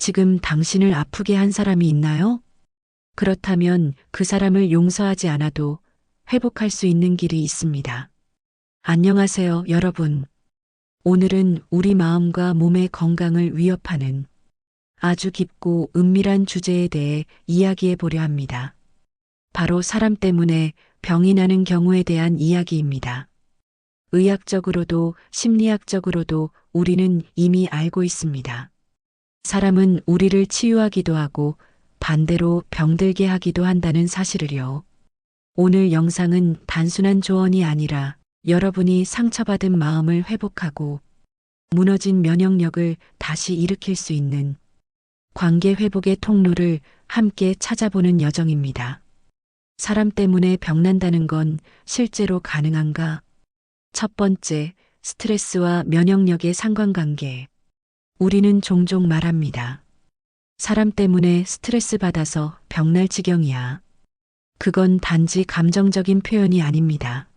지금 당신을 아프게 한 사람이 있나요? 그렇다면 그 사람을 용서하지 않아도 회복할 수 있는 길이 있습니다. 안녕하세요, 여러분. 오늘은 우리 마음과 몸의 건강을 위협하는 아주 깊고 은밀한 주제에 대해 이야기해 보려 합니다. 바로 사람 때문에 병이 나는 경우에 대한 이야기입니다. 의학적으로도 심리학적으로도 우리는 이미 알고 있습니다. 사람은 우리를 치유하기도 하고 반대로 병들게 하기도 한다는 사실을요. 오늘 영상은 단순한 조언이 아니라 여러분이 상처받은 마음을 회복하고 무너진 면역력을 다시 일으킬 수 있는 관계 회복의 통로를 함께 찾아보는 여정입니다. 사람 때문에 병난다는 건 실제로 가능한가? 첫 번째, 스트레스와 면역력의 상관관계. 우리는 종종 말합니다. 사람 때문에 스트레스 받아서 병날 지경이야. 그건 단지 감정적인 표현이 아닙니다.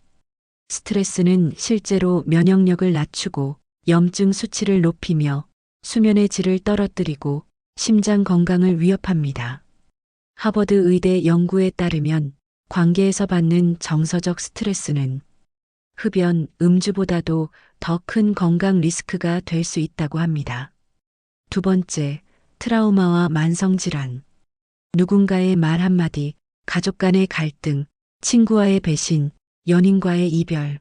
스트레스는 실제로 면역력을 낮추고 염증 수치를 높이며 수면의 질을 떨어뜨리고 심장 건강을 위협합니다. 하버드 의대 연구에 따르면 관계에서 받는 정서적 스트레스는 흡연, 음주보다도 더 큰 건강 리스크가 될 수 있다고 합니다. 두 번째, 트라우마와 만성질환. 누군가의 말 한마디, 가족 간의 갈등, 친구와의 배신, 연인과의 이별.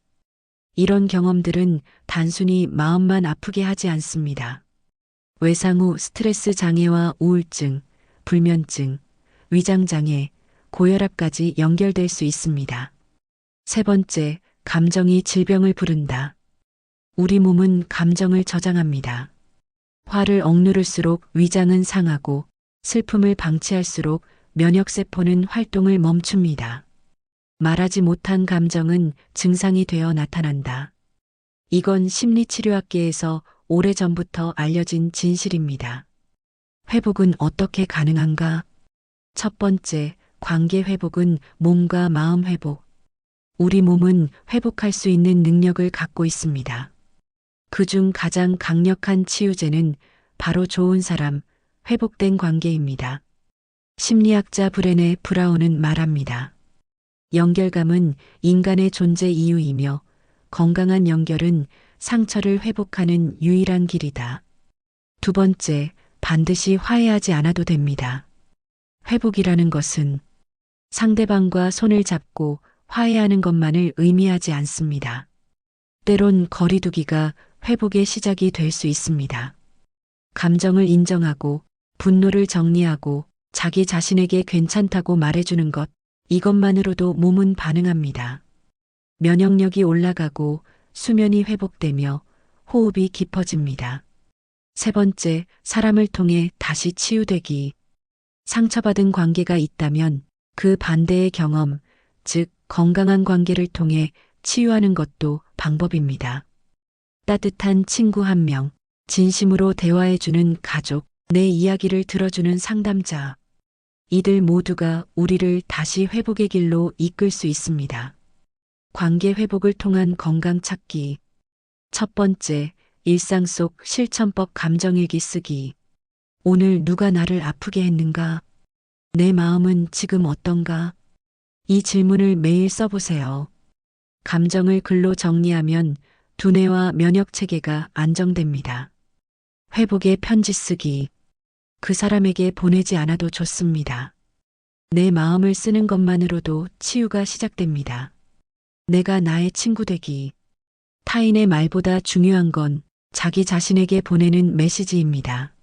이런 경험들은 단순히 마음만 아프게 하지 않습니다. 외상 후 스트레스 장애와 우울증, 불면증, 위장장애, 고혈압까지 연결될 수 있습니다. 세 번째, 감정이 질병을 부른다. 우리 몸은 감정을 저장합니다. 화를 억누를수록 위장은 상하고 슬픔을 방치할수록 면역세포는 활동을 멈춥니다. 말하지 못한 감정은 증상이 되어 나타난다. 이건 심리치료학계에서 오래전부터 알려진 진실입니다. 회복은 어떻게 가능한가? 첫 번째, 관계 회복은 몸과 마음 회복. 우리 몸은 회복할 수 있는 능력을 갖고 있습니다. 그중 가장 강력한 치유제는 바로 좋은 사람, 회복된 관계입니다. 심리학자 브레네 브라운은 말합니다. 연결감은 인간의 존재 이유이며 건강한 연결은 상처를 회복하는 유일한 길이다. 두 번째, 반드시 화해하지 않아도 됩니다. 회복이라는 것은 상대방과 손을 잡고 화해하는 것만을 의미하지 않습니다. 때론 거리두기가 회복의 시작이 될 수 있습니다. 감정을 인정하고 분노를 정리하고 자기 자신에게 괜찮다고 말해주는 것, 이것만으로도 몸은 반응합니다. 면역력이 올라가고 수면이 회복되며 호흡이 깊어집니다. 세 번째, 사람을 통해 다시 치유되기. 상처받은 관계가 있다면 그 반대의 경험, 즉 건강한 관계를 통해 치유하는 것도 방법입니다. 따뜻한 친구 한 명, 진심으로 대화해주는 가족, 내 이야기를 들어주는 상담자. 이들 모두가 우리를 다시 회복의 길로 이끌 수 있습니다. 관계 회복을 통한 건강 찾기. 첫 번째, 일상 속 실천법 감정일기 쓰기. 오늘 누가 나를 아프게 했는가? 내 마음은 지금 어떤가? 이 질문을 매일 써보세요. 감정을 글로 정리하면 두뇌와 면역 체계가 안정됩니다. 회복의 편지 쓰기. 그 사람에게 보내지 않아도 좋습니다. 내 마음을 쓰는 것만으로도 치유가 시작됩니다. 내가 나의 친구 되기. 타인의 말보다 중요한 건 자기 자신에게 보내는 메시지입니다.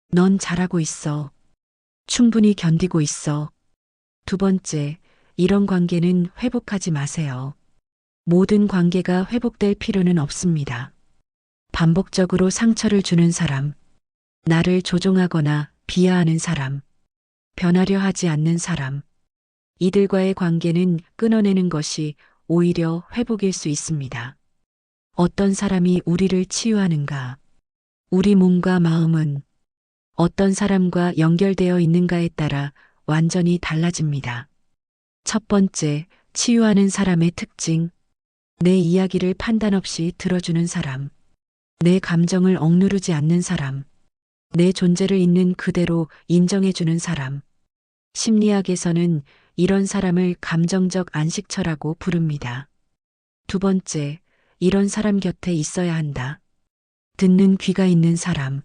넌 잘하고 있어. 충분히 견디고 있어. 두 번째, 이런 관계는 회복하지 마세요. 모든 관계가 회복될 필요는 없습니다. 반복적으로 상처를 주는 사람, 나를 조종하거나 비하하는 사람, 변하려 하지 않는 사람, 이들과의 관계는 끊어내는 것이 오히려 회복일 수 있습니다. 어떤 사람이 우리를 치유하는가? 우리 몸과 마음은 어떤 사람과 연결되어 있는가에 따라 완전히 달라집니다. 첫 번째, 치유하는 사람의 특징. 내 이야기를 판단 없이 들어주는 사람. 내 감정을 억누르지 않는 사람. 내 존재를 있는 그대로 인정해주는 사람. 심리학에서는 이런 사람을 감정적 안식처라고 부릅니다. 두 번째, 이런 사람 곁에 있어야 한다. 듣는 귀가 있는 사람.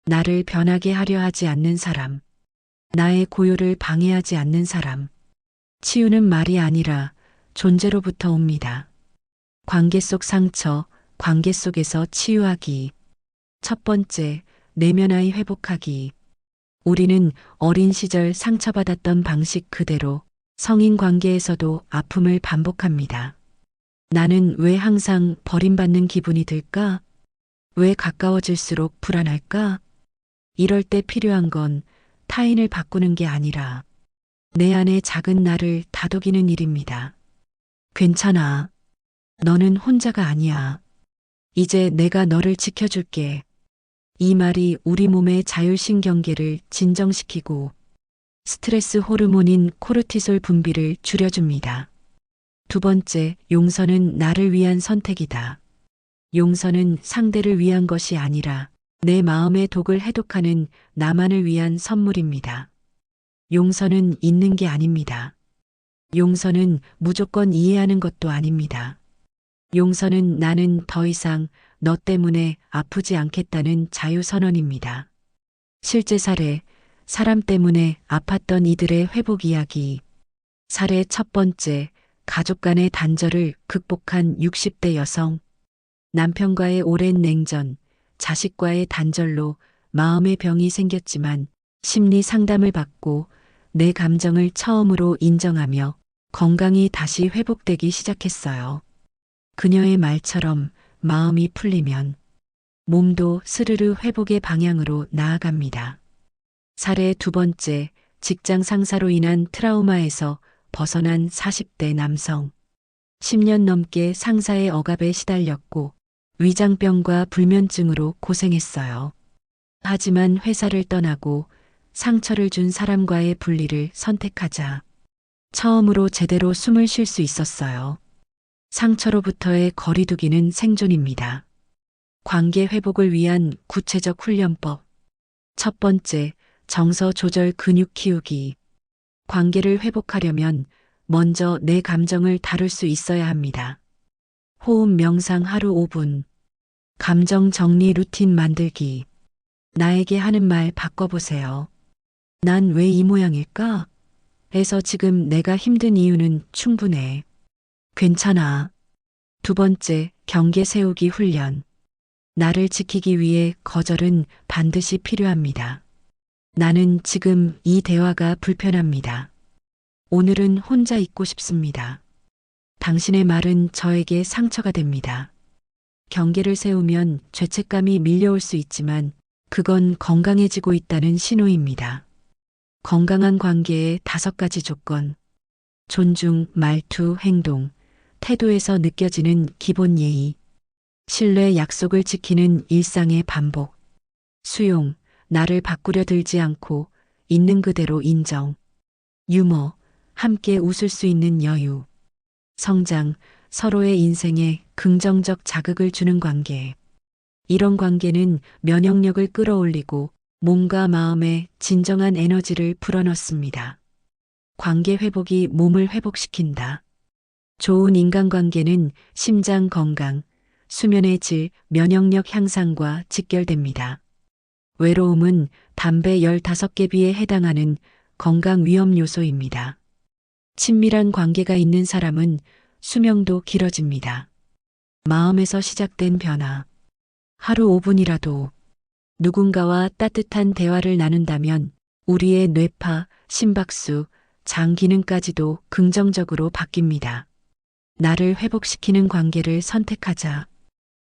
나를 변하게 하려 하지 않는 사람. 나의 고요를 방해하지 않는 사람. 치유는 말이 아니라 존재로부터 옵니다. 관계 속 상처, 관계 속에서 치유하기. 첫 번째, 내면의 회복하기. 우리는 어린 시절 상처받았던 방식 그대로 성인 관계에서도 아픔을 반복합니다. 나는 왜 항상 버림받는 기분이 들까? 왜 가까워질수록 불안할까? 이럴 때 필요한 건 타인을 바꾸는 게 아니라 내 안의 작은 나를 다독이는 일입니다. 괜찮아. 너는 혼자가 아니야. 이제 내가 너를 지켜줄게. 이 말이 우리 몸의 자율신경계를 진정시키고 스트레스 호르몬인 코르티솔 분비를 줄여줍니다. 두 번째, 용서는 나를 위한 선택이다. 용서는 상대를 위한 것이 아니라 내 마음의 독을 해독하는 나만을 위한 선물입니다. 용서는 있는 게 아닙니다. 용서는 무조건 이해하는 것도 아닙니다. 용서는 나는 더 이상 너 때문에 아프지 않겠다는 자유선언입니다. 실제 사례, 사람 때문에 아팠던 이들의 회복 이야기. 사례 첫 번째, 가족 간의 단절을 극복한 60대 여성. 남편과의 오랜 냉전, 자식과의 단절로 마음의 병이 생겼지만 심리 상담을 받고 내 감정을 처음으로 인정하며 건강이 다시 회복되기 시작했어요. 그녀의 말처럼 마음이 풀리면 몸도 스르르 회복의 방향으로 나아갑니다. 사례 두 번째, 직장 상사로 인한 트라우마에서 벗어난 40대 남성. 10년 넘게 상사의 억압에 시달렸고 위장병과 불면증으로 고생했어요. 하지만 회사를 떠나고 상처를 준 사람과의 분리를 선택하자 처음으로 제대로 숨을 쉴 수 있었어요. 상처로부터의 거리두기는 생존입니다. 관계 회복을 위한 구체적 훈련법. 첫 번째, 정서 조절 근육 키우기. 관계를 회복하려면 먼저 내 감정을 다룰 수 있어야 합니다. 호흡 명상 하루 5분. 감정 정리 루틴 만들기. 나에게 하는 말 바꿔보세요. 난 왜 이 모양일까? 에서 지금 내가 힘든 이유는 충분해. 괜찮아. 두 번째, 경계 세우기 훈련. 나를 지키기 위해 거절은 반드시 필요합니다. 나는 지금 이 대화가 불편합니다. 오늘은 혼자 있고 싶습니다. 당신의 말은 저에게 상처가 됩니다. 경계를 세우면 죄책감이 밀려올 수 있지만 그건 건강해지고 있다는 신호입니다. 건강한 관계의 5가지 조건. 존중, 말투, 행동, 태도에서 느껴지는 기본 예의. 신뢰, 약속을 지키는 일상의 반복. 수용, 나를 바꾸려 들지 않고 있는 그대로 인정. 유머, 함께 웃을 수 있는 여유. 성장, 서로의 인생에 긍정적 자극을 주는 관계. 이런 관계는 면역력을 끌어올리고 몸과 마음에 진정한 에너지를 불어넣습니다. 관계 회복이 몸을 회복시킨다. 좋은 인간관계는 심장 건강, 수면의 질, 면역력 향상과 직결됩니다. 외로움은 담배 15개 비에 해당하는 건강 위험 요소입니다. 친밀한 관계가 있는 사람은 수명도 길어집니다. 마음에서 시작된 변화. 하루 5분이라도 누군가와 따뜻한 대화를 나눈다면 우리의 뇌파, 심박수, 장 기능까지도 긍정적으로 바뀝니다. 나를 회복시키는 관계를 선택하자.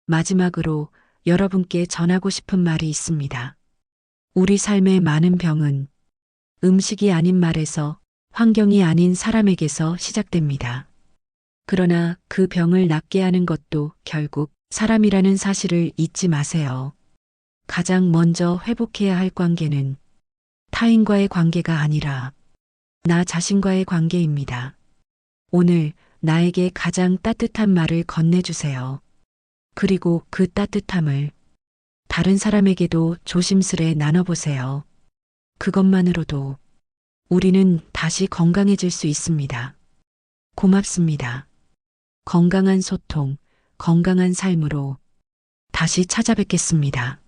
마지막으로 여러분께 전하고 싶은 말이 있습니다. 우리 삶의 많은 병은 음식이 아닌 말에서, 환경이 아닌 사람에게서 시작됩니다. 그러나 그 병을 낫게 하는 것도 결국 사람이라는 사실을 잊지 마세요. 가장 먼저 회복해야 할 관계는 타인과의 관계가 아니라 나 자신과의 관계입니다. 오늘 나에게 가장 따뜻한 말을 건네주세요. 그리고 그 따뜻함을 다른 사람에게도 조심스레 나눠보세요. 그것만으로도 우리는 다시 건강해질 수 있습니다. 고맙습니다. 건강한 소통, 건강한 삶으로 다시 찾아뵙겠습니다.